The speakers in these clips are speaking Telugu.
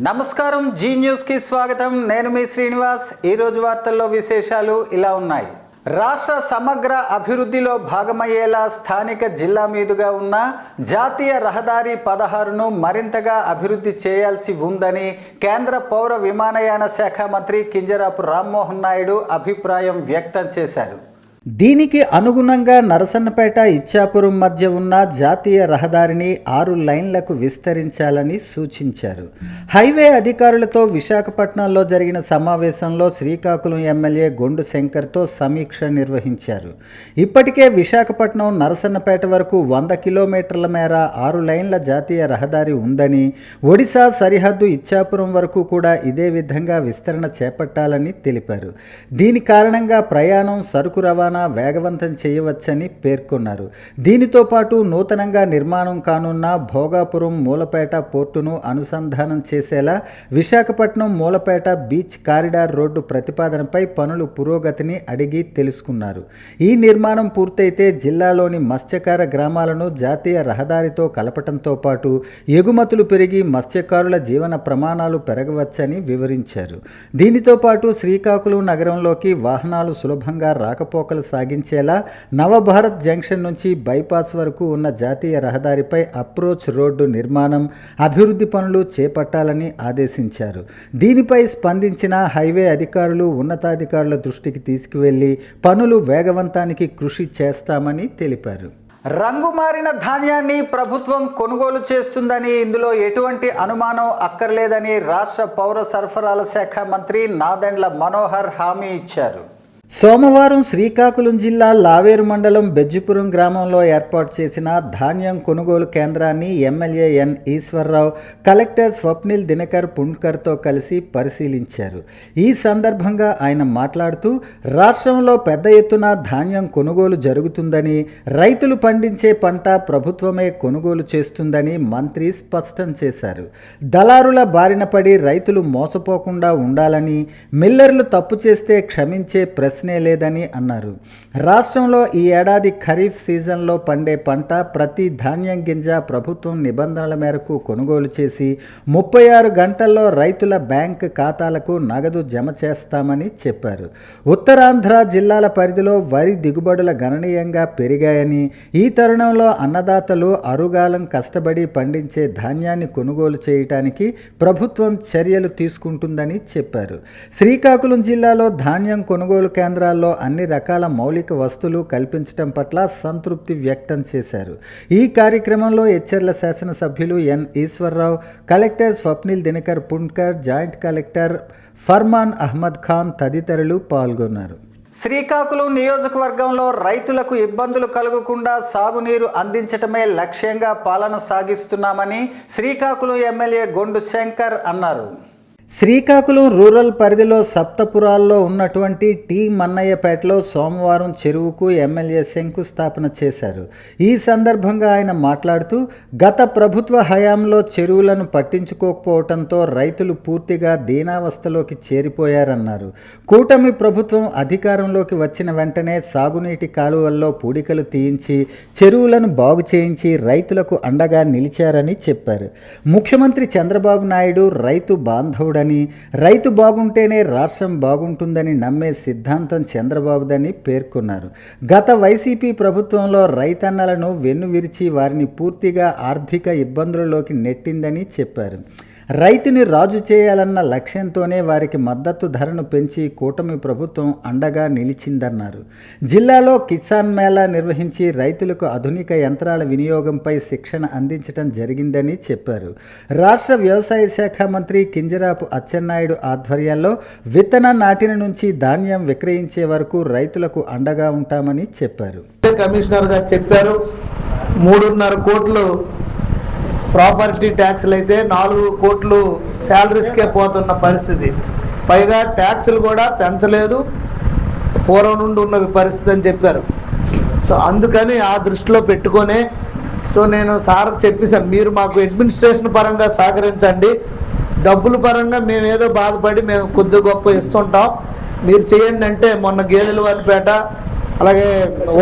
నమస్కారం జీ న్యూస్ కి స్వాగతం. నేను మీ శ్రీనివాస్. ఈ రోజు వార్తల్లో విశేషాలు ఇలా ఉన్నాయి. రాష్ట్ర సమగ్ర అభివృద్ధిలో భాగమయ్యేలా స్థానిక జిల్లా మీదుగా ఉన్న జాతీయ రహదారి 16ను మరింతగా అభివృద్ధి చేయాల్సి ఉందని కేంద్ర పౌర విమానయాన శాఖ మంత్రి కింజరాపు రామ్మోహన్ నాయుడు అభిప్రాయం వ్యక్తం చేశారు. దీనికి అనుగుణంగా నరసన్నపేట ఇచ్చాపురం మధ్య ఉన్న జాతీయ రహదారిని 6 లైన్లకు విస్తరించాలని సూచించారు. హైవే అధికారులతో విశాఖపట్నంలో జరిగిన సమావేశంలో శ్రీకాకుళం ఎమ్మెల్యే గొండు శంకర్తో సమీక్ష నిర్వహించారు. ఇప్పటికే విశాఖపట్నం నరసన్నపేట వరకు 100 కిలోమీటర్ల మేర 6 లైన్ల జాతీయ రహదారి ఉందని, ఒడిశా సరిహద్దు ఇచ్చాపురం వరకు కూడా ఇదే విధంగా విస్తరణ చేపట్టాలని తెలిపారు. దీని కారణంగా ప్రయాణం, సరుకు రవాణా వేగవంతం చేయవచ్చని పేర్కొన్నారు. దీనితో పాటు నూతనంగా నిర్మాణం కానున్న భోగాపురం మూలపేట పోర్టును అనుసంధానం చేసేలా Visakhapatnam Mulapeta beach corridor road ప్రతిపాదనపై పనుల పురోగతిని అడిగి తెలుసుకున్నారు. ఈ నిర్మాణం పూర్తయితే జిల్లాలోని మత్స్యకార గ్రామాలను జాతీయ రహదారితో కలపటంతో పాటు ఎగుమతులు పెరిగి మత్స్యకారుల జీవన ప్రమాణాలు పెరగవచ్చని వివరించారు. దీనితో పాటు శ్రీకాకుళం నగరంలోకి వాహనాలు సులభంగా రాకపోకలు సాగించేలా నవభారత్ జంక్షన్ నుంచి బైపాస్ వరకు ఉన్న జాతీయ రహదారిపై అప్రోచ్ రోడ్డు నిర్మాణం, అభివృద్ధి పనులు చేపట్టాలని ఆదేశించారు. దీనిపై స్పందించిన హైవే అధికారులు ఉన్నతాధికారుల దృష్టికి తీసుకువెళ్లి పనులు వేగవంతానికి కృషి చేస్తామని తెలిపారు. రంగు మారిన ధాన్యాన్ని ప్రభుత్వం కొనుగోలు చేస్తుందని, ఇందులో ఎటువంటి అనుమానం అక్కర్లేదని రాష్ట్ర పౌర సరఫరాల శాఖ మంత్రి నాదెండ్ల మనోహర్ హామీ ఇచ్చారు. సోమవారం శ్రీకాకుళం జిల్లా లావేరు మండలం బెజ్జిపురం గ్రామంలో ఏర్పాటు చేసిన ధాన్యం కొనుగోలు కేంద్రాన్ని MLA N Eshwar Rao, collector Swapnil Dinakar పుణ్కర్తో కలిసి పరిశీలించారు. ఈ సందర్భంగా ఆయన మాట్లాడుతూ రాష్ట్రంలో పెద్ద ఎత్తున ధాన్యం కొనుగోలు జరుగుతుందని, రైతులు పండించే పంట ప్రభుత్వమే కొనుగోలు చేస్తుందని మంత్రి స్పష్టం చేశారు. దళారుల బారిన పడి రైతులు మోసపోకుండా ఉండాలని, మిల్లర్లు తప్పు చేస్తే క్షమించే ప్రశ్నే లేదని అన్నారు. రాష్ట్రంలో ఈ ఏడాది ఖరీఫ్ సీజన్లో పండే పంట ప్రతి ధాన్యం గింజ ప్రభుత్వం నిబంధనల మేరకు కొనుగోలు చేసి 36 గంటల్లో రైతుల బ్యాంక్ ఖాతాలకు నగదు జమ చేస్తామని చెప్పారు. ఉత్తరాంధ్ర జిల్లాల పరిధిలో వరి దిగుబడుల గణనీయంగా పెరిగాయని, ఈ తరుణంలో అన్నదాతలు అరుగాలం కష్టపడి పండించే ధాన్యాన్ని కొనుగోలు చేయడానికి ప్రభుత్వం చర్యలు తీసుకుంటుందని చెప్పారు. శ్రీకాకుళం జిల్లాలో ధాన్యం కొనుగోలు కేంద్రాల్లో అన్ని రకాల మౌలిక వస్తువులు కల్పించడం పట్ల సంతృప్తి వ్యక్తం చేశారు. ఈ కార్యక్రమంలో ఎచ్చెర్ల శాసనసభ్యులు N Eshwar Rao, collector Swapnil Dinakar Pundkar, joint collector Farman Ahmed Khan తదితరులు పాల్గొన్నారు. శ్రీకాకుళం నియోజకవర్గంలో రైతులకు ఇబ్బందులు కలగకుండా సాగునీరు అందించటమే లక్ష్యంగా పాలన సాగిస్తున్నామని శ్రీకాకుళం ఎమ్మెల్యే గొండు శంకర్ అన్నారు. శ్రీకాకుళం రూరల్ పరిధిలో సప్తపురాల్లో ఉన్నటువంటి టీ మన్నయ్యపేటలో సోమవారం చెరువుకు ఎమ్మెల్యే శంకుస్థాపన చేశారు. ఈ సందర్భంగా ఆయన మాట్లాడుతూ గత ప్రభుత్వ హయాంలో చెరువులను పట్టించుకోకపోవడంతో రైతులు పూర్తిగా దీనావస్థలోకి చేరిపోయారన్నారు. కూటమి ప్రభుత్వం అధికారంలోకి వచ్చిన వెంటనే సాగునీటి కాలువల్లో పూడికలు తీయించి చెరువులను బాగు చేయించి రైతులకు అండగా నిలిచారని చెప్పారు. ముఖ్యమంత్రి చంద్రబాబు నాయుడు రైతు బాంధవుడు, రైతు బాగుంటేనే రాష్ట్రం బాగుంటుందని నమ్మే సిద్ధాంతం చంద్రబాబుదని పేర్కొన్నారు. గత వైసీపీ ప్రభుత్వంలో రైతన్నలను వెన్నువిరిచి వారిని పూర్తిగా ఆర్థిక ఇబ్బందులలోకి నెట్టిందని చెప్పారు. రైతుని రాజు చేయాలన్న లక్ష్యంతోనే వారికి మద్దతు ధరను పెంచి కూటమి ప్రభుత్వం అండగా నిలిచిందన్నారు. జిల్లాలో కిసాన్ మేళా నిర్వహించి రైతులకు ఆధునిక యంత్రాల వినియోగంపై శిక్షణ అందించడం జరిగిందని చెప్పారు. రాష్ట్ర వ్యవసాయ శాఖ మంత్రి కింజరాపు అచ్చెన్నాయుడు ఆధ్వర్యంలో విత్తన నాటిన నుంచి ధాన్యం విక్రయించే వరకు రైతులకు అండగా ఉంటామని చెప్పారు. కమిషనర్ గారు చెప్పారు 3.5 కోట్లు ప్రాపర్టీ ట్యాక్స్లు అయితే 4 కోట్లు శాలరీస్కే పోతున్న పరిస్థితి. పైగా ట్యాక్సులు కూడా పెంచలేదు, పూర్వం నుండి ఉన్న పరిస్థితి అని చెప్పారు. సో అందుకని ఆ దృష్టిలో పెట్టుకొని నేను సార్కి చెప్పేశాను, మీరు మాకు అడ్మినిస్ట్రేషన్ పరంగా సహకరించండి, డబ్బుల పరంగా మేము ఏదో బాధపడి మేము కొద్ది గొప్ప ఇస్తుంటాం, మీరు చేయండి అంటే మొన్న గేదెలవానిపేట అలాగే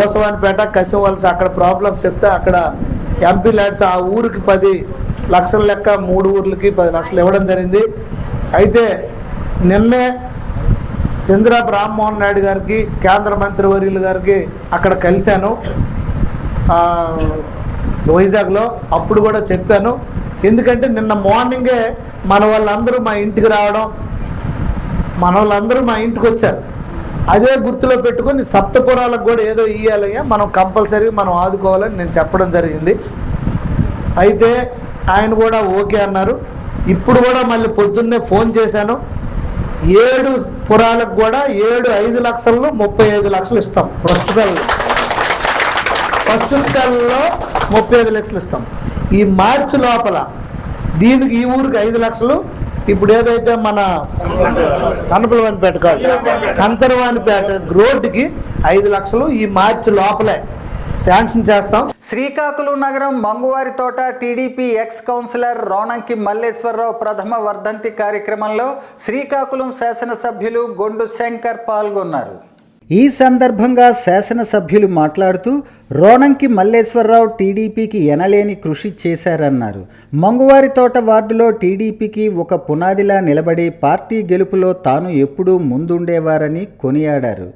ఓసవానిపేట కసివలస అక్కడ ప్రాబ్లమ్స్ చెప్తే అక్కడ ఎంపీ ల్యాడ్స్ ఆ ఊరికి 10 లక్షల లెక్క 3 ఊర్లకి 10 లక్షలు ఇవ్వడం జరిగింది. అయితే నిన్నే చంద్రబాబు రామ్మోహన్ నాయుడు గారికి, కేంద్ర మంత్రివర్యులు గారికి అక్కడ కలిశాను వైజాగ్లో. అప్పుడు కూడా చెప్పాను, ఎందుకంటే నిన్న మార్నింగే మన వాళ్ళందరూ మా ఇంటికి రావడం, మన వాళ్ళందరూ మా ఇంటికి వచ్చారు. అదే గుర్తులో పెట్టుకొని సప్తపురాలకు కూడా ఏదో ఇవ్వాలయ్యా, మనం కంపల్సరీ మనం ఆదుకోవాలని నేను చెప్పడం జరిగింది. అయితే ఆయన కూడా ఓకే అన్నారు. ఇప్పుడు కూడా మళ్ళీ పొద్దున్నే ఫోన్ చేశాను, 7 పురాలకు కూడా 5 లక్షల్లో 35 లక్షలు ఇస్తాం. ఫస్ట్ స్టాల్లో 35 లక్షలు ఇస్తాం. ఈ మార్చి లోపల దీనికి ఈ ఊరికి 5 లక్షలు, ఇప్పుడు ఏదైతే మన సనపలవానిపేట కాదు కంచరవానిపేట రోడ్డుకి 5 లక్షలు ఈ మార్చి లోపలే శాంక్షన్ చేస్తాం. శ్రీకాకుళం నగరం మంగువారి తోట TDP ex councillor Ronanki Malleswararao ప్రథమ వర్ధంతి కార్యక్రమంలో శ్రీకాకుళం శాసనసభ్యులు గొండు శంకర్ పాల్గొన్నారు. ఈ సందర్భంగా శాసనసభ్యులు మాట్లాడుతూ రోణంకి మల్లేశ్వరరావు టీడీపీకి ఎనలేని కృషి చేశారన్నారు. మంగువారి తోట వార్డులో టీడీపీకి ఒక పునాదిలా నిలబడి పార్టీ గెలుపులో తాను ఎప్పుడూ ముందుండేవారని కొనియాడారు.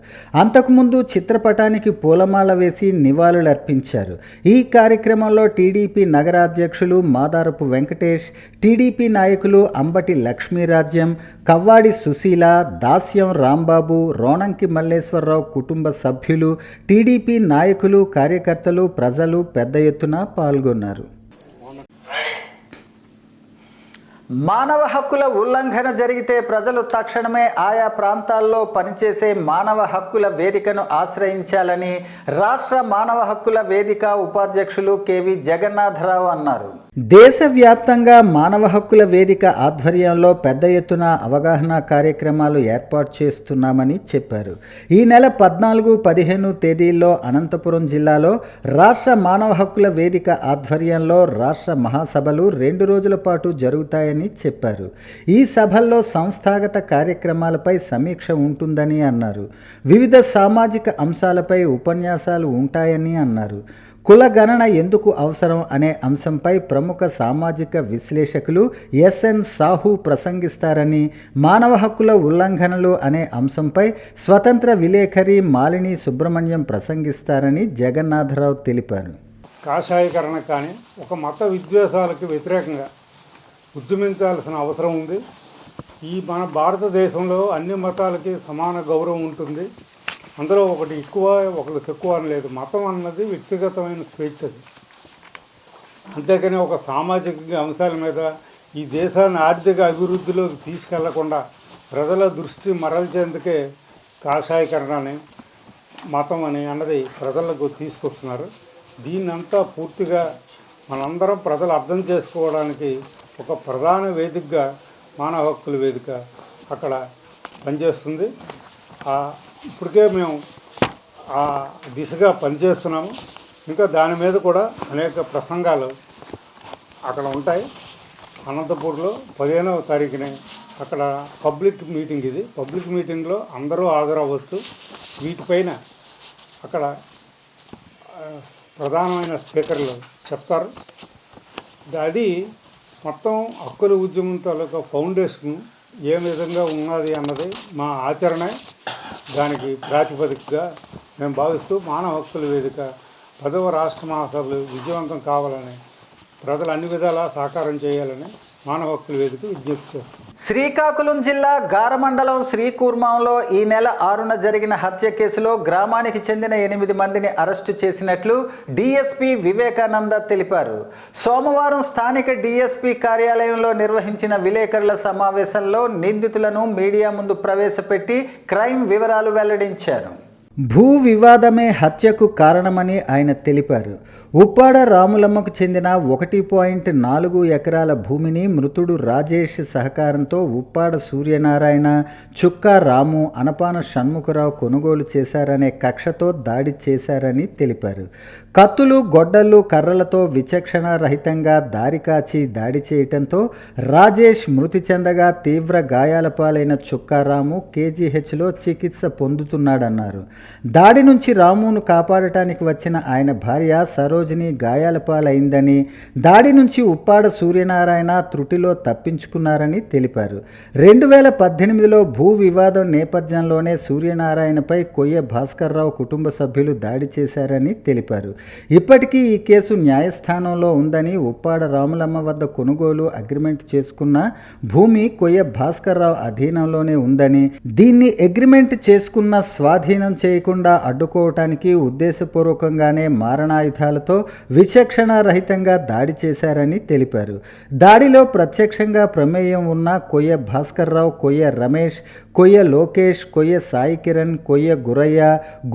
అంతకుముందు చిత్రపటానికి పూలమాల వేసి నివాళులర్పించారు. ఈ కార్యక్రమంలో టీడీపీ నగరాధ్యక్షులు మాదారపు వెంకటేష్, టీడీపీ నాయకులు అంబటి లక్ష్మీరాజ్యం, కవ్వాడి సుశీల, దాస్యం రాంబాబు, రోణంకి మల్లేశ్వరరావు కుటుంబ సభ్యులు, టీడీపీ నాయకులు, కార్యకర్తలు, ప్రజలు పెద్ద ఎత్తున పాల్గొన్నారు. మానవ హక్కుల ఉల్లంఘన జరిగితే ప్రజలు తక్షణమే ఆయా ప్రాంతాల్లో పనిచేసే మానవ హక్కుల వేదికను ఆశ్రయించాలని రాష్ట్ర మానవ హక్కుల వేదిక ఉపాధ్యక్షులు కెవి జగన్నాథరావు అన్నారు. దేశవ్యాప్తంగా మానవ హక్కుల వేదిక ఆధ్వర్యంలో పెద్ద ఎత్తున అవగాహన కార్యక్రమాలు ఏర్పాటు చేస్తున్నామని చెప్పారు. ఈ నెల 14, 15 తేదీల్లో అనంతపురం జిల్లాలో రాష్ట్ర మానవ హక్కుల వేదిక ఆధ్వర్యంలో రాష్ట్ర మహాసభలు 2 రోజుల పాటు జరుగుతాయని చెప్పారు. ఈ సభల్లో సంస్థాగత కార్యక్రమాలపై సమీక్ష ఉంటుందని అన్నారు. వివిధ సామాజిక అంశాలపై ఉపన్యాసాలు ఉంటాయని అన్నారు. కుల గణన ఎందుకు అవసరం అనే అంశంపై ప్రముఖ సామాజిక విశ్లేషకులు ఎస్ఎన్ సాహు ప్రసంగిస్తారని, మానవ హక్కుల ఉల్లంఘనలు అనే అంశంపై స్వతంత్ర విలేకరి మాలిని సుబ్రహ్మణ్యం ప్రసంగిస్తారని జగన్నాథరావు తెలిపారు. కాషాయకరణ కానీ ఒక మత విద్వేషాలకు వ్యతిరేకంగా ఉద్యమించాల్సిన అవసరం ఉంది. ఈ మన భారతదేశంలో అన్ని మతాలకి సమాన గౌరవం ఉంటుంది. అందులో ఒకటి ఎక్కువ ఒకటి తక్కువ అని లేదు. మతం అన్నది వ్యక్తిగతమైన స్వేచ్ఛది. అంతేకాని ఒక సామాజిక అంశాల మీద ఈ దేశాన్ని ఆర్థిక అభివృద్ధిలోకి తీసుకెళ్లకుండా ప్రజల దృష్టి మరల్చేందుకే కాషాయకరణ అని, మతం అని అన్నది ప్రజలకు తీసుకొస్తున్నారు. దీన్నంతా పూర్తిగా మనందరం ప్రజలు అర్థం చేసుకోవడానికి ఒక ప్రధాన వేదికగా మానవ హక్కుల వేదిక అక్కడ పనిచేస్తుంది. ఇప్పటికే మేము ఆ దిశగా పనిచేస్తున్నాము. ఇంకా దాని మీద కూడా అనేక ప్రసంగాలు అక్కడ ఉంటాయి. అనంతపూర్లో 15వ తారీఖునే అక్కడ పబ్లిక్ మీటింగ్, ఇది పబ్లిక్ మీటింగ్లో అందరూ హాజరవ్వచ్చు. వీటిపైన అక్కడ ప్రధానమైన స్పీకర్లు చెప్తారు. అది మొత్తం హక్కుల ఉద్యమం తాలూకా ఫౌండేషన్ ఏ విధంగా ఉన్నది అన్నది మా ఆచరణ. దానికి ప్రాతిపదికగా మేము భావిస్తూ మానవ హక్కుల వేదిక 10వ రాష్ట్ర మహాసభలు విజయవంతం కావాలని, ప్రజలు అన్ని విధాలా సహకారం చేయాలని మానవ హక్కుల వేదిక విజ్ఞప్తి చేస్తాం. శ్రీకాకుళం జిల్లా గారమండలం శ్రీకూర్మంలో ఈ నెల 6న జరిగిన హత్య కేసులో గ్రామానికి చెందిన 8 మందిని అరెస్టు చేసినట్లు డీఎస్పీ వివేకానంద తెలిపారు. సోమవారం స్థానిక డీఎస్పీ కార్యాలయంలో నిర్వహించిన విలేకరుల సమావేశంలో నిందితులను మీడియా ముందు ప్రవేశపెట్టి క్రైమ్ వివరాలు వెల్లడించారు. భూ వివాదమే హత్యకు కారణమని ఆయన తెలిపారు. ఉప్పాడ రాములమ్మకు చెందిన 1.4 ఎకరాల భూమిని మృతుడు రాజేష్ సహకారంతో ఉప్పాడ సూర్యనారాయణ, చుక్కా రాము, అనపాన షణ్ముఖరావు కొనుగోలు చేశారనే కక్షతో దాడి చేశారని తెలిపారు. కత్తులు, గొడ్డళ్ళు, కర్రలతో విచక్షణ రహితంగా దారి కాచి దాడి చేయటంతో రాజేష్ మృతి చెందగా తీవ్ర గాయాల పాలైన చుక్కారాము కేజీహెచ్లో చికిత్స పొందుతున్నాడన్నారు. దాడి నుంచి రామును కాపాడటానికి వచ్చిన ఆయన భార్య సరోజిని గాయాల పాలైందని, దాడి నుంచి ఉప్పాడ సూర్యనారాయణ త్రుటిలో తప్పించుకున్నారని తెలిపారు. 2018లో భూ వివాదం నేపథ్యంలోనే సూర్యనారాయణపై కొయ్య భాస్కర్రావు కుటుంబ సభ్యులు దాడి చేశారని తెలిపారు. ఇప్పటికీ ఈ కేసు న్యాయస్థానంలో ఉందని, ఉప్పాడ రాములమ్మ వద్ద కొనుగోలు అగ్రిమెంట్ చేసుకున్న భూమి కొయ్య భాస్కర్రావు అధీనంలోనే ఉందని, దీన్ని అగ్రిమెంట్ చేసుకున్న స్వాధీనం చేయకుండా అడ్డుకోవటానికి ఉద్దేశపూర్వకంగానే మారణాయుధాలతో విచక్షణ రహితంగా దాడి చేశారని తెలిపారు. దాడిలో ప్రత్యక్షంగా ప్రమేయం ఉన్న కొయ్య భాస్కర్రావు, కొయ్య రమేష్, కొయ్య లోకేష్, కొయ్య సాయి కిరణ్, కొయ్య గురయ్య,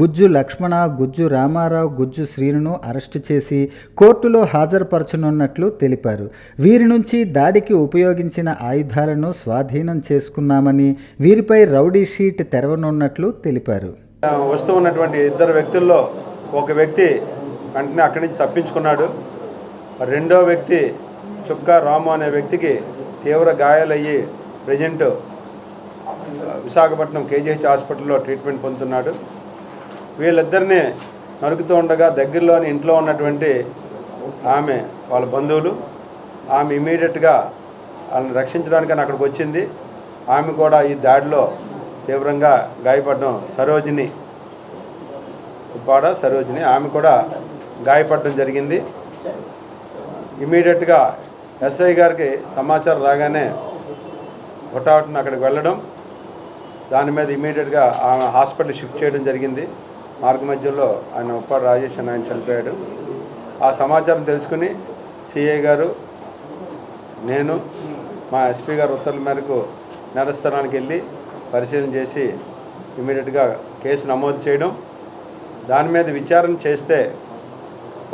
గుజ్జు లక్ష్మణ, గుజ్జు రామారావు, గుజ్జు శ్రీను అరెస్టు చేసి కోర్టులో హాజరుపరచనున్నట్లు తెలిపారు. వీరి నుంచి దాడికి ఉపయోగించిన ఆయుధాలను స్వాధీనం చేసుకున్నామని, వీరిపై రౌడీ షీట్ తెరవనున్నట్లు తెలిపారు. వస్తూ ఉన్నటువంటి ఇద్దరు వ్యక్తుల్లో ఒక వ్యక్తి వెంటనే అక్కడి నుంచి తప్పించుకున్నాడు. రెండో వ్యక్తి చుక్కా రాము అనే వ్యక్తికి తీవ్ర గాయాలయ్యి ప్రజెంట్ విశాఖపట్నం కేజీహెచ్ హాస్పిటల్లో ట్రీట్మెంట్ పొందుతున్నాడు. వీళ్ళిద్దరినీ నరుకుతూ ఉండగా దగ్గరలోని ఇంట్లో ఉన్నటువంటి ఆమె వాళ్ళ బంధువులు, ఆమె ఇమీడియట్గా వాళ్ళని రక్షించడానికి అక్కడికి వచ్చింది. ఆమె కూడా ఈ దాడిలో తీవ్రంగా గాయపడడం, సరోజిని ఆమె కూడా గాయపడడం జరిగింది. ఇమీడియట్గా ఎస్ఐ గారికి సమాచారం రాగానే హుటాహుటిన అక్కడికి వెళ్ళడం, దాని మీద ఇమీడియట్గా ఆమె హాస్పిటల్ షిఫ్ట్ చేయడం జరిగింది. మార్గ మధ్యలో ఆయన ఉప్పాడ రాజేష్ అని ఆయన చనిపోయాడు. ఆ సమాచారం తెలుసుకుని సిఐ గారు, నేను, మా ఎస్పీ గారు ఉత్తర్వుల మేరకు నేరస్థానానికి వెళ్ళి పరిశీలన చేసి ఇమీడియట్గా కేసు నమోదు చేయడం, దాని మీద విచారణ చేస్తే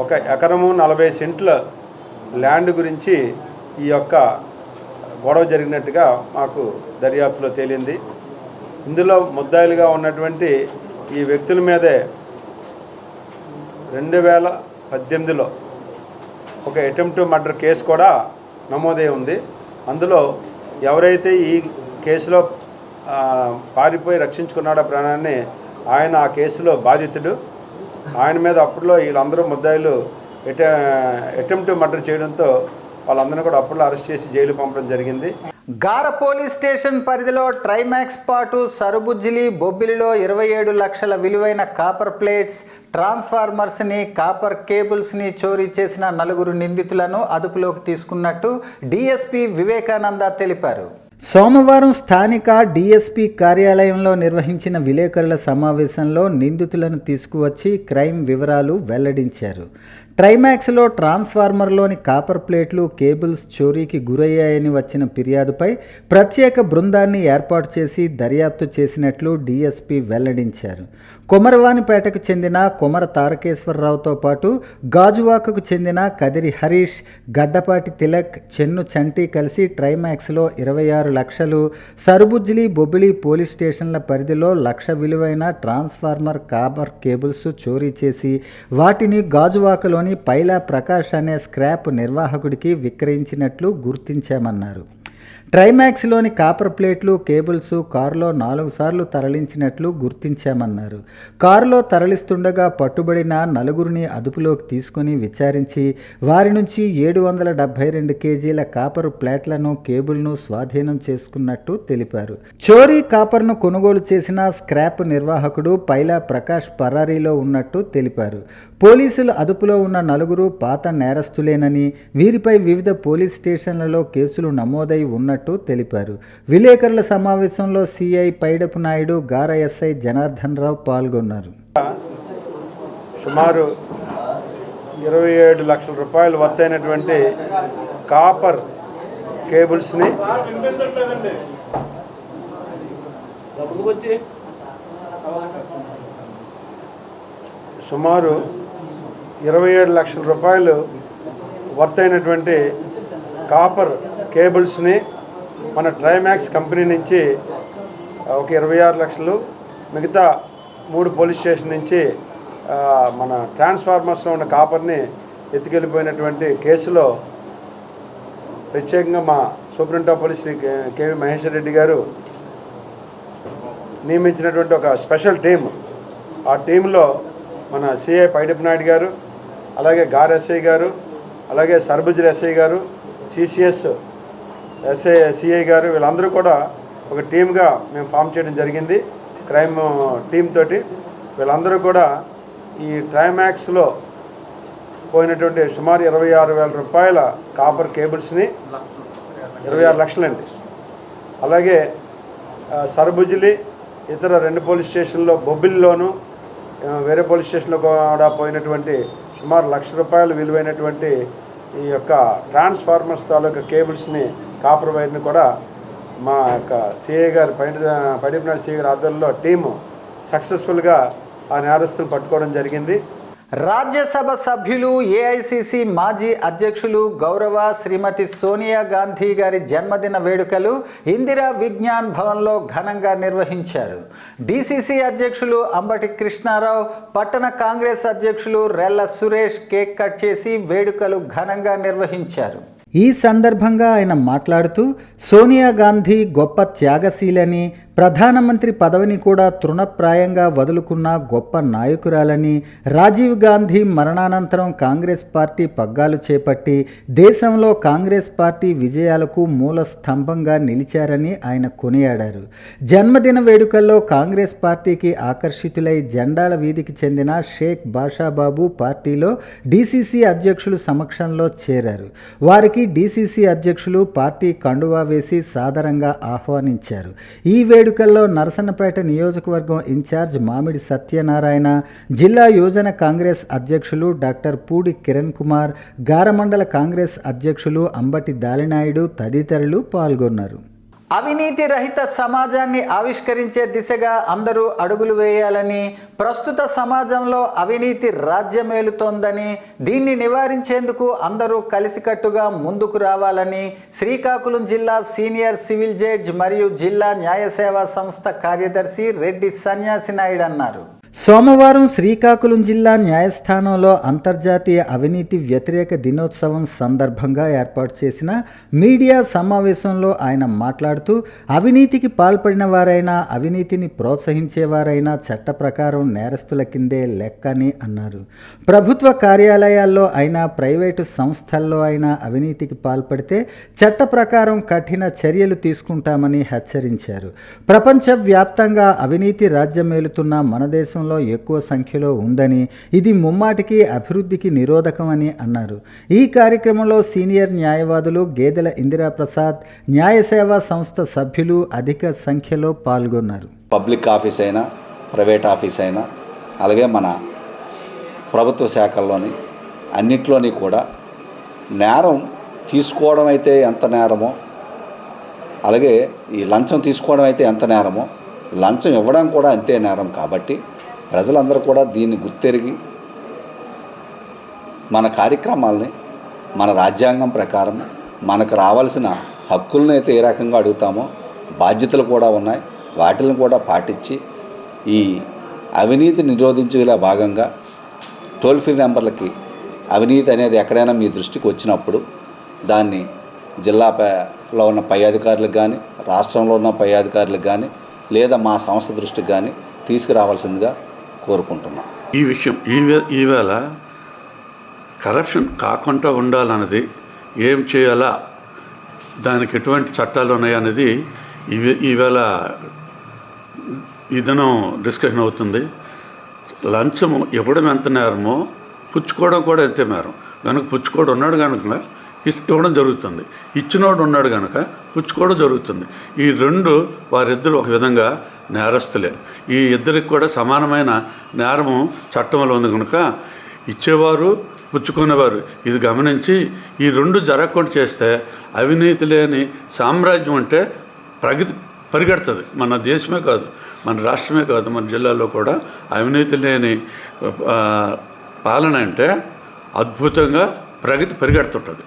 1 ఎకరము 40 సెంట్ల ల్యాండ్ గురించి ఈ యొక్క గొడవ జరిగినట్టుగా మాకు దర్యాప్తులో తేలింది. ఇందులో ముద్దాయిలుగా ఉన్నటువంటి ఈ వ్యక్తుల మీదే 2018లో ఒక అటెంప్ట్ టు మర్డర్ కేసు కూడా నమోదై ఉంది. అందులో ఎవరైతే ఈ కేసులో పారిపోయి రక్షించుకున్నాడో ప్రాణాన్ని, ఆయన ఆ కేసులో బాధితుడు. ఆయన మీద అప్పట్లో వీళ్ళందరూ ముద్దాయిలు అటెంప్ట్ టు మర్డర్ చేయడంతో వాళ్ళందరినీ కూడా అప్పట్లో అరెస్ట్ చేసి జైలు పంపడం జరిగింది. గార పోలీస్ స్టేషన్ పరిధిలో ట్రైమాక్స్ పాటు సరుబుజ్జిలి, బొబ్బిలిలో 27 లక్షల విలువైన కాపర్ ప్లేట్స్, ట్రాన్స్ఫార్మర్స్ని, కాపర్ కేబుల్స్ని చోరీ చేసిన 4 నిందితులను అదుపులోకి తీసుకున్నట్టు డీఎస్పీ వివేకానంద తెలిపారు. సోమవారం స్థానిక డీఎస్పీ కార్యాలయంలో నిర్వహించిన విలేకరుల సమావేశంలో నిందితులను తీసుకువచ్చి క్రైమ్ వివరాలు వెల్లడించారు. ట్రైమాక్స్లో ట్రాన్స్ఫార్మర్లోని కాపర్ ప్లేట్లు, కేబుల్స్ చోరీకి గురయ్యాయని వచ్చిన ఫిర్యాదుపై ప్రత్యేక బృందాన్ని ఏర్పాటు చేసి దర్యాప్తు చేసినట్లు డీఎస్పీ వెల్లడించారు. కొమరవానిపేటకు చెందిన కొమర తారకేశ్వరరావుతో పాటు గాజువాకకు చెందిన కదిరి హరీష్, గడ్డపాటి తిలక్, చెన్ను చంటి కలిసి ట్రైమాక్స్లో 26 లక్షలు, సరుబుజ్జిలి, బొబ్బిలి పోలీస్ స్టేషన్ల పరిధిలో 1 లక్ష విలువైన ట్రాన్స్ఫార్మర్ కాపర్ కేబుల్స్ చోరీ చేసి వాటిని గాజువాకలోని పైలా ప్రకాష్ అనే స్క్రాప్ నిర్వాహకుడికి విక్రయించినట్లు గుర్తించామన్నారు. ట్రైమాక్స్లోని కాపర్ ప్లేట్లు, కేబుల్స్ కారులో 4 సార్లు తరలించినట్లు గుర్తించామన్నారు. కారులో తరలిస్తుండగా పట్టుబడిన 4గురిని అదుపులోకి తీసుకుని విచారించి వారి నుంచి 772 కేజీల కాపర్ ప్లేట్లను, కేబుల్ను స్వాధీనం చేసుకున్నట్టు తెలిపారు. చోరీ కాపర్ను కొనుగోలు చేసిన స్క్రాప్ నిర్వాహకుడు పైలా ప్రకాష్ పరారీలో ఉన్నట్టు తెలిపారు. పోలీసులు అదుపులో ఉన్న 4 పాత నేరస్తులేనని, వీరిపై వివిధ పోలీస్ స్టేషన్లలో కేసులు నమోదై ఉన్నట్టు తెలిపారు. విలేకరుల సమావేశంలో సిఐ పైడపు నాయుడు, గార ఎస్ఐ జనార్దన్ రావు పాల్గొన్నారు. సుమారు 27 లక్షల రూపాయలు వర్తైనటువంటి కాపర్ కేబుల్స్ని సుమారు 27 లక్షల రూపాయలు వర్తైనటువంటి కాపర్ కేబుల్స్ని మన ట్రైమాక్స్ కంపెనీ నుంచి ఒక 26 లక్షలు, మిగతా 3 పోలీస్ స్టేషన్ నుంచి మన ట్రాన్స్ఫార్మర్స్లో ఉన్న కాపర్ని ఎత్తుకెళ్ళిపోయినటువంటి కేసులో ప్రత్యేకంగా మా superintendent of police Shri KV Maheshwar Reddy గారు నియమించినటువంటి ఒక స్పెషల్ టీం. ఆ టీంలో మన సిఐ పైడిప్ నాయుడు గారు, అలాగే గార్ ఎస్ఐ గారు, అలాగే సర్బుజ్ర ఎస్ఐ గారు, సిసిఎస్ ఎస్ఐ సిఐ గారు, వీళ్ళందరూ కూడా ఒక టీమ్గా మేము ఫామ్ చేయడం జరిగింది క్రైమ్ టీమ్ తోటి. వీళ్ళందరూ కూడా ఈ ట్రైమాక్స్లో పోయినటువంటి సుమారు 26,000 రూపాయల కాపర్ కేబుల్స్ని, 26 లక్షలండి, అలాగే సర్బుజ్లి ఇతర 2 పోలీస్ స్టేషన్లో బొబ్బిల్లోను వేరే పోలీస్ స్టేషన్లో కూడా పోయినటువంటి సుమారు ₹1,00,000 విలువైనటువంటి ఈ యొక్క ట్రాన్స్ఫార్మర్స్ తాలూకా కేబుల్స్ని, కాపర్ వైర్ని కూడా మా యొక్క సిఐ గారు పైడిప్ నాయుడు సిఐ గారి ఆధ్వర్యంలో టీము సక్సెస్ఫుల్గా ఆ నేరస్తులను పట్టుకోవడం జరిగింది. రాజ్యసభ సభ్యులు ఏఐసిసి మాజీ అధ్యక్షులు గౌరవ శ్రీమతి సోనియా గాంధీ గారి జన్మదిన వేడుకలు ఇందిరా విజ్ఞాన్ భవన్లో ఘనంగా నిర్వహించారు. డిసిసి అధ్యక్షులు అంబటి కృష్ణారావు, పట్టణ కాంగ్రెస్ అధ్యక్షులు రెల్ల సురేష్ కేక్ కట్ చేసి వేడుకలు ఘనంగా నిర్వహించారు. ఈ సందర్భంగా ఆయన మాట్లాడుతూ సోనియా గాంధీ గొప్ప త్యాగశీలని, ప్రధానమంత్రి పదవిని కూడా తృణప్రాయంగా వదులుకున్న గొప్ప నాయకురాలని, రాజీవ్ గాంధీ మరణానంతరం కాంగ్రెస్ పార్టీ పగ్గాలు చేపట్టి దేశంలో కాంగ్రెస్ పార్టీ విజయాలకు మూల స్తంభంగా నిలిచారని ఆయన కొనియాడారు. జన్మదిన వేడుకల్లో కాంగ్రెస్ పార్టీకి ఆకర్షితులై జెండాల వీధికి చెందిన షేక్ బాషాబాబు పార్టీలో డిసిసి అధ్యక్షులు సమక్షంలో చేరారు. వారికి డిసిసి అధ్యక్షులు పార్టీ కండువా వేసి సాదరంగా ఆహ్వానించారు. ఈ వేడుకల్లో నరసన్నపేట నియోజకవర్గం ఇన్ఛార్జ్ మామిడి సత్యనారాయణ, జిల్లా యువజన కాంగ్రెస్ అధ్యక్షులు డాక్టర్ పూడి కిరణ్ కుమార్, గారమండల కాంగ్రెస్ అధ్యక్షులు అంబటి దాలినాయుడు తదితరులు పాల్గొన్నారు. అవినీతి రహిత సమాజాన్ని ఆవిష్కరించే దిశగా అందరూ అడుగులు వేయాలని, ప్రస్తుత సమాజంలో అవినీతి రాజ్యమేలుతోందని, దీన్ని నివారించేందుకు అందరూ కలిసికట్టుగా ముందుకు రావాలని శ్రీకాకుళం జిల్లా సీనియర్ సివిల్ జడ్జ్ మరియు జిల్లా న్యాయ సేవా సంస్థ కార్యదర్శి రెడ్డి సన్యాసి నాయుడు అన్నారు. సోమవారం శ్రీకాకుళం జిల్లా న్యాయస్థానంలో అంతర్జాతీయ అవినీతి వ్యతిరేక దినోత్సవం సందర్భంగా ఏర్పాటు చేసిన మీడియా సమావేశంలో ఆయన మాట్లాడుతూ అవినీతికి పాల్పడిన వారైనా, అవినీతిని ప్రోత్సహించేవారైనా చట్ట ప్రకారం నేరస్తుల కిందే లెక్కని అన్నారు. ప్రభుత్వ కార్యాలయాల్లో అయినా, ప్రైవేటు సంస్థల్లో అయినా అవినీతికి పాల్పడితే చట్ట ప్రకారం కఠిన చర్యలు తీసుకుంటామని హెచ్చరించారు. ప్రపంచవ్యాప్తంగా అవినీతి రాజ్యమేలుతున్న మన దేశం ఎక్కువ సంఖ్యలో ఉందని, ఇది ముమ్మాటికి అభివృద్ధికి నిరోధకమని అన్నారు. ఈ కార్యక్రమంలో సీనియర్ న్యాయవాదులు గేదెల ఇందిరాప్రసాద్, న్యాయ సేవా సంస్థ సభ్యులు అధిక సంఖ్యలో పాల్గొన్నారు. పబ్లిక్ ఆఫీస్ అయినా, ప్రైవేట్ ఆఫీస్ అయినా, అలాగే మన ప్రభుత్వ శాఖల్లోని అన్నిట్లోని కూడా నేరం తీసుకోవడం అయితే ఎంత నేరమో, అలాగే ఈ లంచం తీసుకోవడం అయితే ఎంత నేరమో, లంచం ఇవ్వడం కూడా అంతే నేరం. కాబట్టి ప్రజలందరూ కూడా దీన్ని గుర్తెరిగి మన కార్యక్రమాలని మన రాజ్యాంగం ప్రకారం మనకు రావాల్సిన హక్కులను అయితే ఏ రకంగా అడుగుతామో బాధ్యతలు కూడా ఉన్నాయి, వాటిని కూడా పాటించి ఈ అవినీతి నిరోధించేలా భాగంగా టోల్ ఫ్రీ నెంబర్లకి అవినీతి అనేది ఎక్కడైనా మీ దృష్టికి వచ్చినప్పుడు దాన్ని జిల్లాలో ఉన్న పై అధికారులకు కానీ, రాష్ట్రంలో ఉన్న పై అధికారులకు కానీ, లేదా మా సంస్థ దృష్టికి కానీ తీసుకురావాల్సిందిగా కోరుకుంటున్నాం. ఈ విషయం ఈవేళ కరప్షన్ కాకుండా ఉండాలన్నది, ఏం చేయాలా, దానికి ఎటువంటి చట్టాలు ఉన్నాయన్నది ఈవేళ ఈ దినం డిస్కషన్ అవుతుంది. లంచము ఇవ్వడం ఎంత నేరమో పుచ్చుకోవడం కూడా అంతే నేరం. కనుక పుచ్చుకోవడం ఉన్నాడు కనుక ఇవ్వడం జరుగుతుంది, ఇచ్చినోడు ఉన్నాడు కనుక పుచ్చుకోవడం జరుగుతుంది. ఈ రెండు వారిద్దరు ఒక విధంగా నేరస్తులే. ఈ ఇద్దరికి కూడా సమానమైన నేరము చట్టంలో ఉంది కనుక ఇచ్చేవారు, పుచ్చుకునేవారు ఇది గమనించి ఈ రెండు జరగకుండా చేస్తే అవినీతి లేని సామ్రాజ్యం అంటే పరిగెడుతుంది. మన దేశమే కాదు, మన రాష్ట్రమే కాదు, మన జిల్లాలో కూడా అవినీతి లేని పాలన అంటే అద్భుతంగా ప్రగతి పరిగెడుతుంటుంది.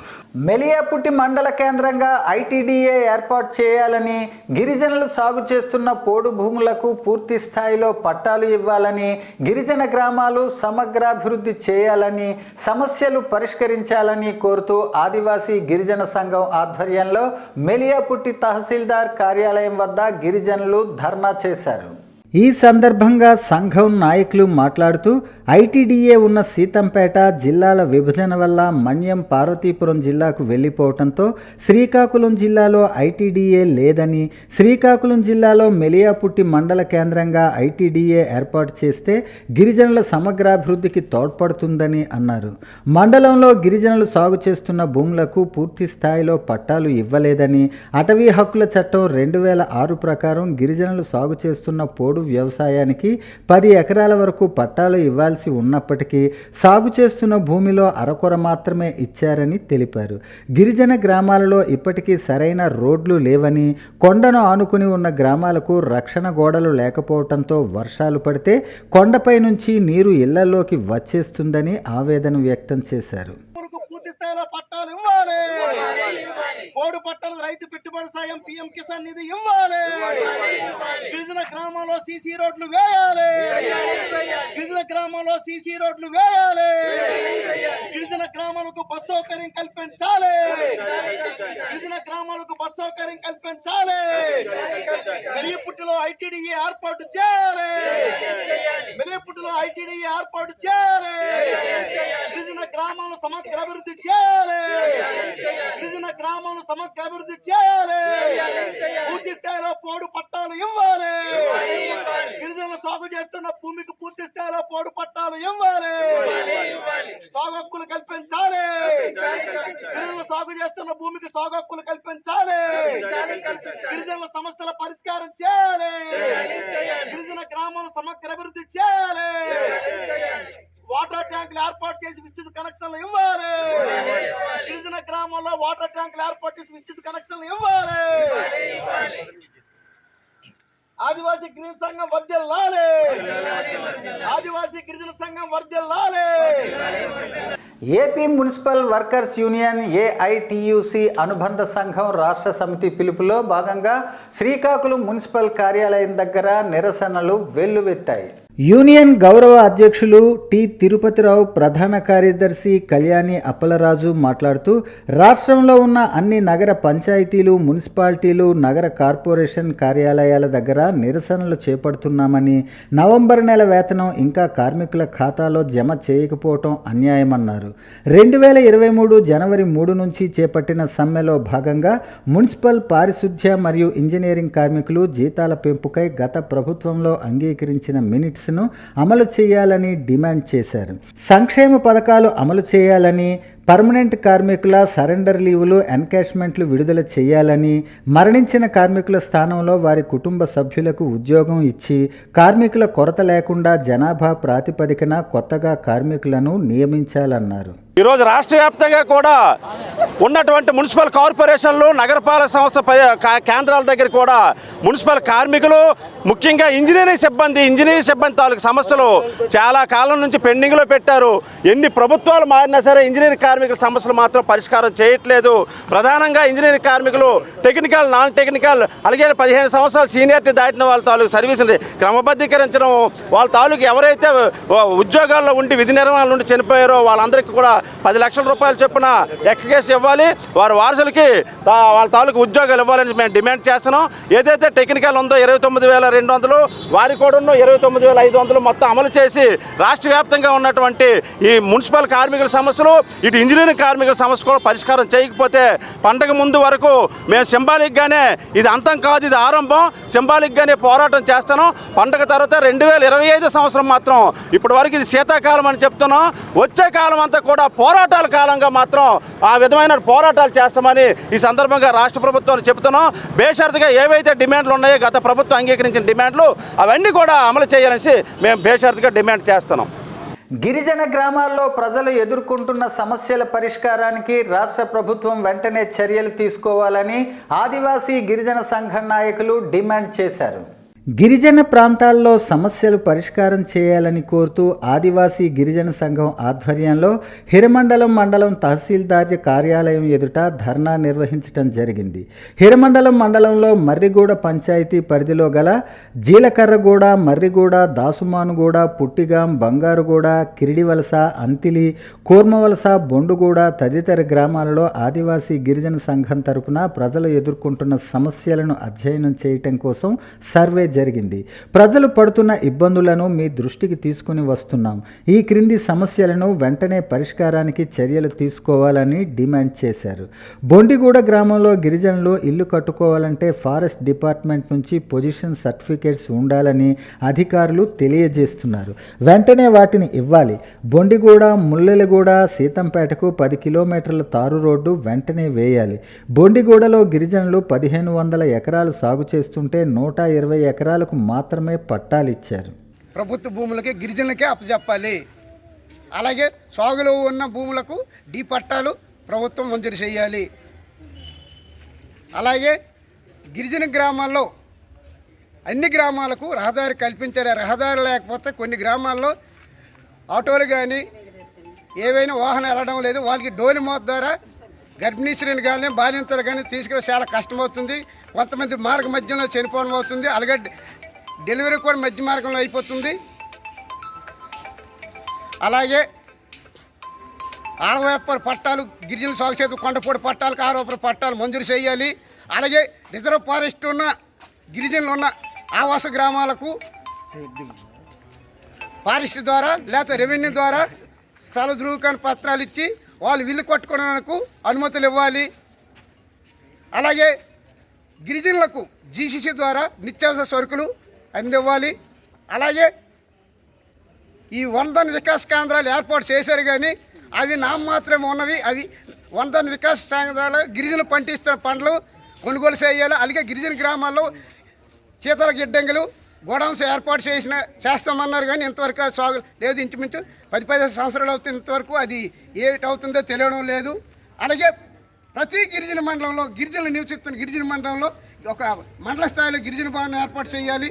మెలియాపుట్టి మండల కేంద్రంగా ఐటీడీఏ ఏర్పాటు చేయాలని, గిరిజనులు సాగు చేస్తున్న పోడు భూములకు పూర్తి స్థాయిలో పట్టాలు ఇవ్వాలని, గిరిజన గ్రామాలు సమగ్రాభివృద్ధి చేయాలని, సమస్యలు పరిష్కరించాలని కోరుతూ ఆదివాసీ గిరిజన సంఘం ఆధ్వర్యంలో మెలియాపుట్టి తహసీల్దార్ కార్యాలయం వద్ద గిరిజనులు ధర్నా చేశారు. ఈ సందర్భంగా సంఘం నాయకులు మాట్లాడుతూ ఐటీడీఏ ఉన్న సీతంపేట జిల్లాల విభజన వల్ల మన్యం పార్వతీపురం జిల్లాకు వెళ్ళిపోవడంతో శ్రీకాకుళం జిల్లాలో ఐటీడీఏ లేదని, శ్రీకాకుళం జిల్లాలో మెలియాపుట్టి మండల కేంద్రంగా ఐటీడీఏ ఏర్పాటు చేస్తే గిరిజనుల సమగ్రాభివృద్ధికి తోడ్పడుతుందని అన్నారు. మండలంలో గిరిజనులు సాగు చేస్తున్న భూములకు పూర్తి స్థాయిలో పట్టాలు ఇవ్వలేదని, అటవీ హక్కుల చట్టం 2006 ప్రకారం గిరిజనులు సాగు చేస్తున్న పోడు వ్యవసాయానికి 10 ఎకరాల వరకు పట్టాలు ఇవ్వాల్సి ఉన్నప్పటికీ సాగు చేస్తున్న భూమిలో అరకొర మాత్రమే ఇచ్చారని తెలిపారు. గిరిజన గ్రామాలలో ఇప్పటికీ సరైన రోడ్లు లేవని, కొండను ఆనుకుని ఉన్న గ్రామాలకు రక్షణ గోడలు లేకపోవడంతో వర్షాలు పడితే కొండపై నుంచి నీరు ఇళ్లలోకి వచ్చేస్తుందని ఆవేదన వ్యక్తం చేశారు. పట్టాలు ఇవ్వాలి, కోడి పట్టాలు రైతు పెట్టుబడి సాయం పిఎం కిసాన్ నిధి ఇవ్వాలి, గిరిజన గ్రామంలో సీసీ రోడ్లు వేయాలి, గిరిజన గ్రామంలో సీసీ రోడ్లు వేయాలి, గిరిజన గ్రామాలకు బస్ సౌకర్యం కల్పించాలి, గిరిజన గ్రామాలకు బస్ సౌకర్యం కల్పించాలి, మెలియాపుట్టిలో ఐటీడీఏ ఏర్పాటు చేయాలి, మెలియాపుట్టిలో ఐటీడీఏ ఏర్పాటు చేయాలి, గిరిజన గ్రామాలను సమగ్ర అభివృద్ధి చేయాలి, గిరిజన గ్రామాలను సమగ్ర అభివృద్ధి చేయాలి, పూర్తి స్థాయిలో పోడు పట్టాలు ఇవ్వాలి, గిరిజనులు సాగు చేస్తున్న భూమికి పూర్తి స్థాయిలో పోడు పట్టాలు ఇవ్వాలి, సాగు హక్కులు కల్పించాలి, గిరిజనులు సాగు చేస్తున్న భూమికి సాగు హక్కులు కల్పించాలి, గిరిజనుల సమస్యల పరిష్కారం చేయాలి, గిరిజన గ్రామాలను సమగ్ర అభివృద్ధి చేయాలి, వాటర్ ట్యాంకులు ఏర్పాటు చేసి విద్యుత్ కనెక్షన్లు ఇవ్వాలి, గిరిజన గ్రామంలో వాటర్ ట్యాంకులు ఏర్పాటు చేసి విద్యుత్ కనెక్షన్లు ఇవ్వాలి, ఆదివాసీ గిరిజన సంఘం వర్ధిల్లాలి, ఆదివాసీ గిరిజన సంఘం వర్ధిల్లాలి. AP municipal workers union AITUC అనుబంధ సంఘం రాష్ట్ర సమితి పిలుపులో భాగంగా శ్రీకాకుళం మున్సిపల్ కార్యాలయం దగ్గర నిరసనలు వెల్లువెత్తాయి. యూనియన్ గౌరవ అధ్యక్షులు టి తిరుపతిరావు, ప్రధాన కార్యదర్శి కళ్యాణి అప్పలరాజు మాట్లాడుతూ రాష్ట్రంలో ఉన్న అన్ని నగర పంచాయతీలు, మున్సిపాలిటీలు, నగర కార్పొరేషన్ కార్యాలయాల దగ్గర నిరసనలు చేపడుతున్నామని, నవంబర్ నెల వేతనం ఇంకా కార్మికుల ఖాతాలో జమ చేయకపోవటం అన్యాయమన్నారు. 2023 జనవరి 3 నుంచి చేపట్టిన సమ్మెలో భాగంగా మున్సిపల్ పారిశుధ్య మరియు ఇంజనీరింగ్ కార్మికులు జీతాల పెంపుకై గత ప్రభుత్వంలో అంగీకరించిన మినిట్స్ అమలు చేయాలని డిమాండ్ చేశారు. సంక్షేమ పథకాలు అమలు చేయాలని, పర్మనెంట్ కార్మికుల సరెండర్ లీవులు, ఎన్కాష్మెంట్లు విడుదల చేయాలని, మరణించిన కార్మికుల స్థానంలో వారి కుటుంబ సభ్యులకు ఉద్యోగం ఇచ్చి కార్మికుల కొరత లేకుండా జనాభా ప్రాతిపదికన కొత్తగా కార్మికులను నియమించాలన్నారు. ఈరోజు రాష్ట్ర వ్యాప్తంగా కూడా ఉన్నటువంటి మున్సిపల్ కార్పొరేషన్లు, నగరపాలక సంస్థ కేంద్రాల దగ్గర కూడా మున్సిపల్ కార్మికులు, ముఖ్యంగా ఇంజనీరింగ్ సిబ్బంది తాలూకు సమస్యలు చాలా కాలం నుంచి పెండింగ్లో పెట్టారు. ఎన్ని ప్రభుత్వాలు మారినా సరే ఇంజనీరింగ్ కార్మికుల సమస్యలు మాత్రం పరిష్కారం చేయట్లేదు. ప్రధానంగా ఇంజనీరింగ్ కార్మికులు టెక్నికల్, నాన్ టెక్నికల్, అలాగే 15 సంవత్సరాలు సీనియారిటీ దాటిన వాళ్ళ తాలూకు సర్వీసుని క్రమబద్ధీకరించడం, వాళ్ళ తాలూకు ఎవరైతే ఉద్యోగాల్లో ఉండి విధి నిర్వహణ నుండి చనిపోయారో వాళ్ళందరికీ కూడా 10 లక్షల రూపాయలు చొప్పున ఎక్స్గ్రేస్ ఇవ్వాలి, వారి వారసులకి వాళ్ళ తాలూకు ఉద్యోగాలు ఇవ్వాలని మేము డిమాండ్ చేస్తున్నాం. ఏదైతే టెక్నికల్ ఉందో 29,200, వారి కూడా 29,500 మొత్తం అమలు చేసి రాష్ట్ర వ్యాప్తంగా ఉన్నటువంటి ఈ మున్సిపల్ కార్మికుల సమస్యలు, ఇటు ఇంజనీరింగ్ కార్మికుల సమస్య కూడా పరిష్కారం చేయకపోతే పండగ ముందు వరకు మేము సింబాలిక్గానే, ఇది అంతం కాదు, ఇది ఆరంభం, సింబాలిక్గానే పోరాటం చేస్తాను. పండగ తర్వాత 2025 సంవత్సరం మాత్రం ఇప్పటి వరకు ఇది శీతాకాలం అని చెప్తున్నాం. వచ్చే కాలం అంతా కూడా పోరాటాల కాలంగా మాత్రం ఆ విధమైన పోరాటాలు చేస్తామని ఈ సందర్భంగా రాష్ట్ర ప్రభుత్వాన్ని చెప్తున్నాం. బేషరతుగా ఏవైతే డిమాండ్లు ఉన్నాయో గత ప్రభుత్వం అంగీకరించిన డిమాండ్లు అవన్నీ కూడా అమలు చేయాలని మేము బేషరతుగా డిమాండ్ చేస్తున్నాం. గిరిజన గ్రామాల్లో ప్రజలు ఎదుర్కొంటున్న సమస్యల పరిష్కారానికి రాష్ట్ర ప్రభుత్వం వెంటనే చర్యలు తీసుకోవాలని ఆదివాసీ గిరిజన సంఘ నాయకులు డిమాండ్ చేశారు. గిరిజన ప్రాంతాల్లో సమస్యలు పరిష్కారం చేయాలని కోరుతూ ఆదివాసీ గిరిజన సంఘం ఆధ్వర్యంలో హిరమండలం మండలం తహసీల్దార్ కార్యాలయం ఎదుట ధర్నా నిర్వహించడం జరిగింది. హిరమండలం మండలంలో మర్రిగూడ పంచాయతీ పరిధిలో గల జీలకర్రగూడ, మర్రిగూడ, దాసుమానుగూడ, పుట్టిగాం, బంగారుగూడ, కిరిడివలస, అంతిలి, కూర్మవలస, బొండుగూడ తదితర గ్రామాలలో ఆదివాసీ గిరిజన సంఘం తరపున ప్రజలు ఎదుర్కొంటున్న సమస్యలను అధ్యయనం చేయటం కోసం సర్వే జరిగింది. ప్రజలు పడుతున్న ఇబ్బందులను మీ దృష్టికి తీసుకుని వస్తున్నాం. ఈ క్రింది సమస్యలను వెంటనే పరిష్కారానికి చర్యలు తీసుకోవాలని డిమాండ్ చేశారు. బొండిగూడ గ్రామంలో గిరిజనులు ఇల్లు కట్టుకోవాలంటే ఫారెస్ట్ డిపార్ట్మెంట్ నుంచి పొజిషన్ సర్టిఫికేట్స్ ఉండాలని అధికారులు తెలియజేస్తున్నారు. వెంటనే వాటిని ఇవ్వాలి. బొండిగూడ, ముల్లెలగూడ, సీతంపేటకు 10 కిలోమీటర్ల తారు రోడ్డు వెంటనే వేయాలి. బొండిగూడలో గిరిజనులు 1500 ఎకరాలు సాగు చేస్తుంటే 120 ఎకరాలకు మాత్రమే పట్టాలిచ్చారు. ప్రభుత్వ భూములకి గిరిజనులకే అప్పచెప్పాలి. అలాగే సాగులో ఉన్న భూములకు డి పట్టాలు ప్రభుత్వం మంజూరు చేయాలి. అలాగే గిరిజన గ్రామాల్లో అన్ని గ్రామాలకు రహదారి కల్పించారు. రహదారి లేకపోతే కొన్ని గ్రామాల్లో ఆటోలు కానీ ఏవైనా వాహనం వెళ్ళడం లేదు. వాళ్ళకి డోలి మోత ద్వారా గర్భిణీ స్త్రీలు కానీ బాలింతలు కానీ తీసుకెళ్ళి చాలా కష్టమవుతుంది. కొంతమంది మార్గ మధ్యంలో చనిపోవడం అవుతుంది. అలాగే డెలివరీ కూడా మధ్య మార్గంలో అయిపోతుంది. అలాగే 60 పట్టాలు గిరిజన సాగు చేతి కొండపూడి పట్టాలకు 60 పట్టాలు మంజూరు చేయాలి. అలాగే రిజర్వ్ ఫారెస్ట్ ఉన్న గిరిజనులు ఉన్న ఆవాస గ్రామాలకు ఫారెస్ట్ ద్వారా లేకపోతే రెవెన్యూ ద్వారా స్థల ధృవీకరణ పత్రాలు ఇచ్చి వాళ్ళు ఇల్లు కట్టుకోవడానికి అనుమతులు ఇవ్వాలి. అలాగే గిరిజనులకు జీసీసీ ద్వారా నిత్యావసర సరుకులు అందివ్వాలి. అలాగే ఈ వందన వికాస్ కేంద్రాలు ఏర్పాటు చేశారు కానీ అవి నామమాత్రమే ఉన్నవి. అవి వందన వికాస్ కేంద్రాలు గిరిజనులు పండిస్తున్న పంటలు కొనుగోలు చేయాలి. అలాగే గిరిజన గ్రామాల్లో శీతల గిడ్డంగులు గోడౌన్స్ ఏర్పాటు చేస్తామన్నారు కానీ ఇంతవరకు సాగు లేదు. ఇంచుమించు 10-15 సంవత్సరాలు అవుతుంది. ఇంతవరకు అది ఏటవుతుందో తెలియడం లేదు. అలాగే ప్రతి గిరిజన మండలంలో గిరిజనులు నివసిస్తున్న గిరిజన మండలంలో ఒక మండల స్థాయిలో గిరిజన భవనం ఏర్పాటు చేయాలి.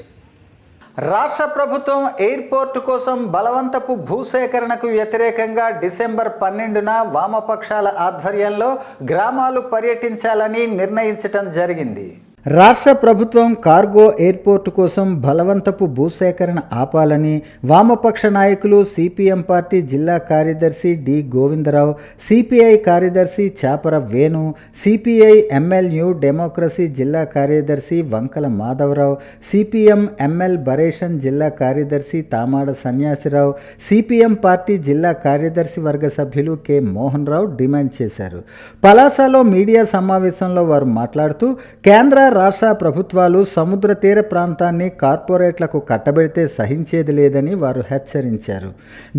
రాష్ట్ర ప్రభుత్వం ఎయిర్పోర్టు కోసం బలవంతపు భూసేకరణకు వ్యతిరేకంగా డిసెంబర్ 12న వామపక్షాల ఆధ్వర్యంలో గ్రామాలు పర్యటించాలని నిర్ణయించడం జరిగింది. రాష్ట్ర ప్రభుత్వం కార్గో ఎయిర్పోర్టు కోసం బలవంతపు భూసేకరణ ఆపాలని వామపక్ష నాయకులు సిపిఎం పార్టీ జిల్లా కార్యదర్శి డి గోవిందరావు, సిపిఐ కార్యదర్శి Chapara Venu, CPI ML new democracy జిల్లా కార్యదర్శి Vankala Madhava Rao, CPM ML liberation జిల్లా కార్యదర్శి తామాడ సన్యాసిరావు, సిపిఎం పార్టీ జిల్లా కార్యదర్శి వర్గ సభ్యులు కె మోహన్ రావు డిమాండ్ చేశారు. పలాసలో మీడియా సమావేశంలో వారు మాట్లాడుతూ కేంద్ర రాష్ట్ర ప్రభుత్వాలు సముద్ర తీర ప్రాంతాన్ని కార్పొరేట్లకు కట్టబెడితే సహించేది లేదని వారు హెచ్చరించారు.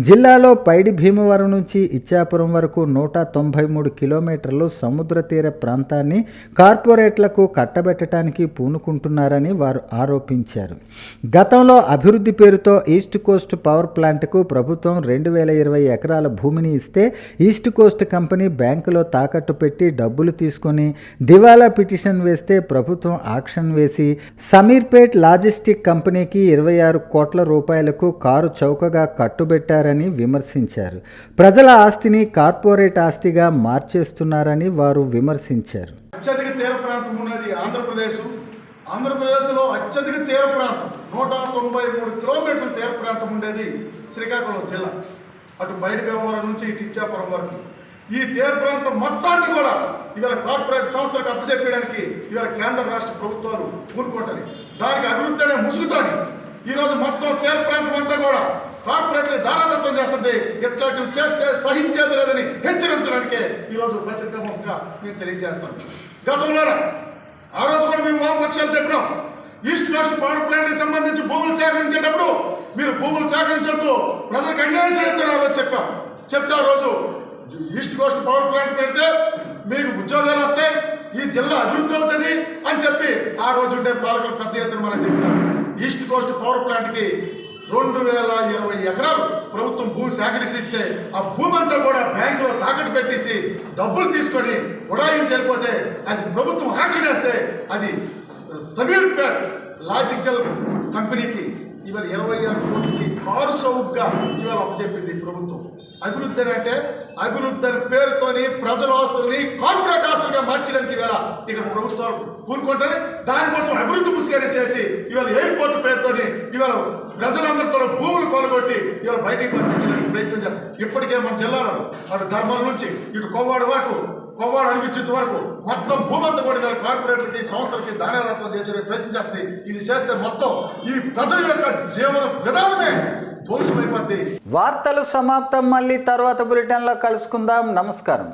జిల్లాలో పైడి భీమవరం నుంచి ఇచ్చాపురం వరకు 193 కిలోమీటర్లు సముద్ర తీర ప్రాంతాన్ని కార్పొరేట్లకు కట్టబెట్టడానికి పూనుకుంటున్నారని వారు ఆరోపించారు. గతంలో అభివృద్ధి పేరుతో ఈస్ట్ కోస్ట్ పవర్ ప్లాంట్కు ప్రభుత్వం 2020 ఎకరాల భూమిని ఇస్తే ఈస్ట్ కోస్ట్ కంపెనీ బ్యాంకులో తాకట్టు పెట్టి డబ్బులు తీసుకొని దివాలా పిటిషన్ వేస్తే ప్రభుత్వం ఆక్షన్ వేసి సమీర్పేట్ లాజిస్టిక్ కంపెనీకి 26 కోట్ల రూపాయలకు కారు చౌకగా కట్టుబెట్టారని విమర్శించారు. ప్రజల ఆస్తిని కార్పొరేట్ ఆస్తిగా మార్చేస్తున్నారని వారు విమర్శించారు. అత్యధిక తీర ప్రాంతం ఉన్నది ఆంధ్రప్రదేశ్లో అత్యధిక తీర ప్రాంతం 193 కిలోమీటర్ల తీర ప్రాంతం ఉండేది శ్రీకాకుళం జిల్లా. అటు బయట వ్యవహారం నుంచి ఇటు ఇచ్చాపురం వరకు ఈ తీర ప్రాంతం మొత్తాన్ని కూడా ఇవాళ కార్పొరేట్ సంస్థలకు అప్పచెప్పడానికి ఇవాళ కేంద్ర రాష్ట్ర ప్రభుత్వాలు కూరుకుంటాయి. దానికి అభివృద్ధి అనే ముసుగుతాని ఈరోజు మొత్తం తీర ప్రాంతం అంతా కూడా కార్పొరేట్లు దారాదత్వం చేస్తుంది. ఇట్లాంటివి చేస్తే సహించేది లేదని హెచ్చరించడానికే ఈరోజు పత్రికాముఖంగా మేము తెలియజేస్తాం. గతంలోనే ఆ రోజు కూడా మేము వామపక్షాలు చెప్పినాం. ఈస్ట్ కోస్ట్ పవర్ ప్లాంట్కి సంబంధించి భూములు సేకరించేటప్పుడు మీరు భూములు సేకరించొద్దు, ప్రజలకు అన్యాయం చేస్తున్నారు చెప్తే ఆ రోజు ఈస్ట్ కోస్ట్ పవర్ ప్లాంట్ పెడితే మీకు ఉద్యోగాలు వస్తాయి, ఈ జిల్లా అభివృద్ధి అవుతుంది అని చెప్పి ఆ రోజు ఉండే పాలకులు పెద్ద ఎత్తున మనం చెప్తాం. ఈస్ట్ కోస్ట్ పవర్ ప్లాంట్కి 2020 ఎకరాలు ప్రభుత్వం భూమి సేకరిస్తే ఆ భూమి అంతా కూడా బ్యాంకులో తాకట్టు పెట్టేసి డబ్బులు తీసుకొని ఉడాయించి వెళ్ళిపోతే అది ప్రభుత్వం యాక్షన్ వేస్తే అది సమీర్పేట్ లాజికల్ కంపెనీకి ఇవాళ 26 కోట్లకి కారు సౌగ్గా ఇవాళ అప్పచెప్పింది ప్రభుత్వం. అభివృద్ధి అంటే అభివృద్ధి అనే పేరుతోని ప్రజల ఆస్తుల్ని కార్పొరేట్ ఆస్తులుగా మార్చడానికి ఇవాళ ఇక్కడ ప్రభుత్వాలు కూరుకుంటాయి. దానికోసం అభివృద్ధి ముసుగడి చేసి ఇవాళ ఎయిర్పోర్ట్ పేరుతోని ఇవాళ ప్రజలందరితో భూములు కొనగొట్టి ఇవాళ బయటికి పంపించడానికి ప్రయత్నం చేస్తారు. ఇప్పటికే మన జిల్లాలో అటు ధర్మాల నుంచి ఇటు కొవ్వాడు వరకు, కొవ్వాడు అనిపించేంత వరకు మొత్తం భూమంతా కూడా ఇవాళ కార్పొరేట్లకి సంస్థలకి దానాదాత్వం చేసే ప్రయత్నం చేస్తుంది. ఇది చేస్తే మొత్తం ఈ ప్రజల యొక్క జీవన విధానమే దోషమైపోద్ది. వార్తలు సమాప్తం. మళ్ళీ తర్వాత బులెటిన్లో కలుసుకుందాం. నమస్కారం.